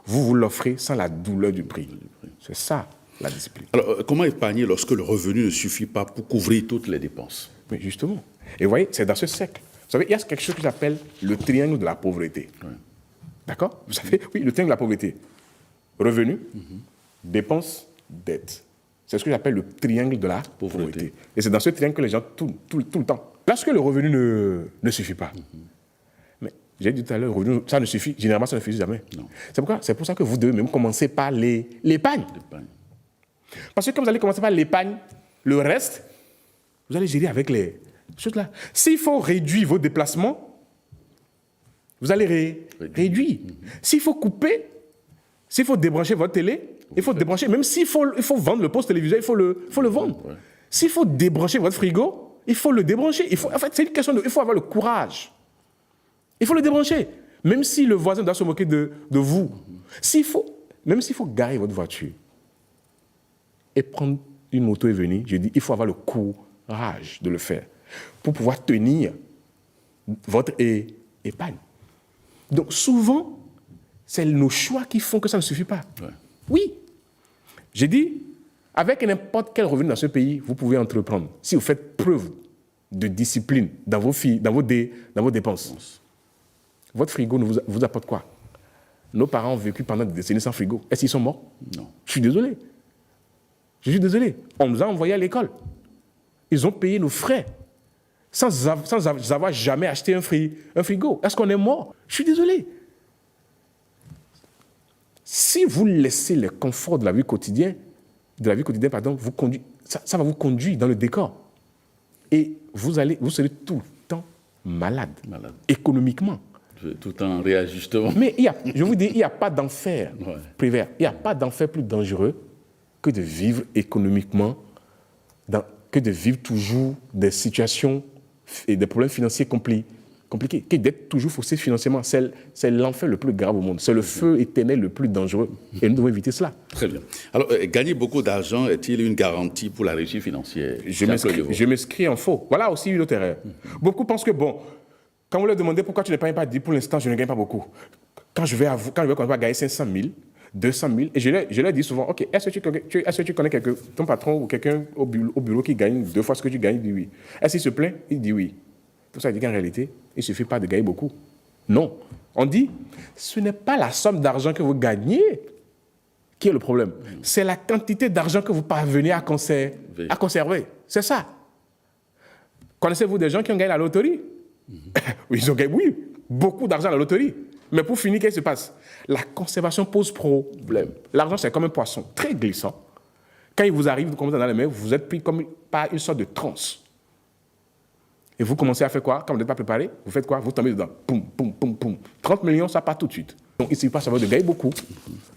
vous l'offrez sans la douleur du prix. C'est ça, la discipline. Alors, comment épargner lorsque le revenu ne suffit pas pour couvrir toutes les dépenses? Mais justement. Et vous voyez, c'est dans ce cercle. Vous savez, il y a quelque chose que j'appelle le triangle de la pauvreté. Oui. D'accord? Vous savez, oui, le triangle de la pauvreté. Revenu, dépenses, dette. C'est ce que j'appelle le triangle de la pauvreté. Et c'est dans ce triangle que les gens tournent tout le temps. Lorsque le revenu ne suffit pas, mais j'ai dit tout à l'heure, le revenu, ça ne suffit, généralement ça ne suffit jamais. Non. C'est pour ça que vous devez même commencer par l'épargne. Parce que quand vous allez commencer par l'épargne, le reste, vous allez gérer avec les choses là. S'il faut réduire vos déplacements, vous allez réduire. S'il faut couper, s'il faut débrancher votre télé, il faut débrancher. Même s'il faut vendre le poste téléviseur, il faut le vendre. Ouais. S'il faut débrancher votre frigo, il faut le débrancher. En fait, c'est une question il faut avoir le courage. Il faut le débrancher. Même si le voisin doit se moquer de vous. Même s'il faut garer votre voiture et prendre une moto et venir, je dis, il faut avoir le courage de le faire pour pouvoir tenir votre épargne. Donc souvent, c'est nos choix qui font que ça ne suffit pas. Ouais. Oui. J'ai dit, avec n'importe quel revenu dans ce pays, vous pouvez entreprendre. Si vous faites preuve de discipline dans vos dépenses. Votre frigo vous apporte quoi? Nos parents ont vécu pendant des décennies sans frigo. Est-ce qu'ils sont morts? Non. Je suis désolé. On nous a envoyés à l'école. Ils ont payé nos frais sans avoir jamais acheté un frigo. Est-ce qu'on est mort? Je suis désolé. Si vous laissez les conforts de la vie quotidienne, ça va vous conduire dans le décor. Et vous serez tout le temps malade. Économiquement. Tout en réajustement. Mais je vous dis, il n'y a pas d'enfer, Prévert. Il n'y a pas d'enfer plus dangereux que de vivre économiquement, que de vivre toujours des situations et des problèmes financiers compliqués, que d'être toujours faussé financièrement. C'est l'enfer le plus grave au monde. C'est le feu éternel le plus dangereux. Et nous devons éviter cela. Très bien. Alors, gagner beaucoup d'argent est-il une garantie pour la réussite financière? Je m'inscris en faux. Voilà aussi une autre erreur. Beaucoup pensent que, quand vous leur demandez pourquoi tu ne gagnes pas, dit pour l'instant, je ne gagne pas beaucoup. Quand je vais commencer à gagner 500 000, 200 000, et je leur dis souvent, OK, est-ce que tu connais ton patron ou quelqu'un au bureau qui gagne 2 fois ce que tu gagnes? Il dit oui. Est-ce qu'il se plaint? Il dit oui. Tout ça, il dit qu'en réalité, il ne suffit pas de gagner beaucoup. Non. On dit, ce n'est pas la somme d'argent que vous gagnez qui est le problème. C'est la quantité d'argent que vous parvenez à conserver. C'est ça. Connaissez-vous des gens qui ont gagné la loterie? Ils ont gagné, beaucoup d'argent à la loterie. Mais pour finir, qu'est-ce qui se passe? La conservation pose problème. L'argent, c'est comme un poisson, très glissant. Quand il vous arrive, vous commencez dans les mains, vous êtes pris comme par une sorte de transe. Et vous commencez à faire quoi? Quand vous n'êtes pas préparé, vous faites quoi? Vous tombez dedans. Poum, poum, poum, poum. 30 millions, ça part tout de suite. Donc, il ne suffit pas de gagner beaucoup,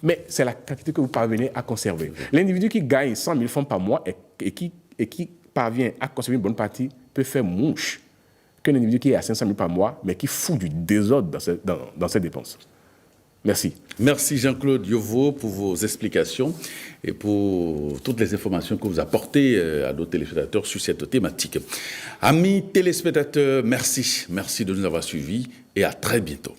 mais c'est la quantité que vous parvenez à conserver. L'individu qui gagne 100 000 francs par mois et qui parvient à conserver une bonne partie peut faire mouche qu'un individu qui est à 500 000 par mois, mais qui fout du désordre dans ses dépenses. Merci. Merci Jean-Claude Yovo pour vos explications et pour toutes les informations que vous apportez à nos téléspectateurs sur cette thématique. Amis téléspectateurs, merci. Merci de nous avoir suivis et à très bientôt.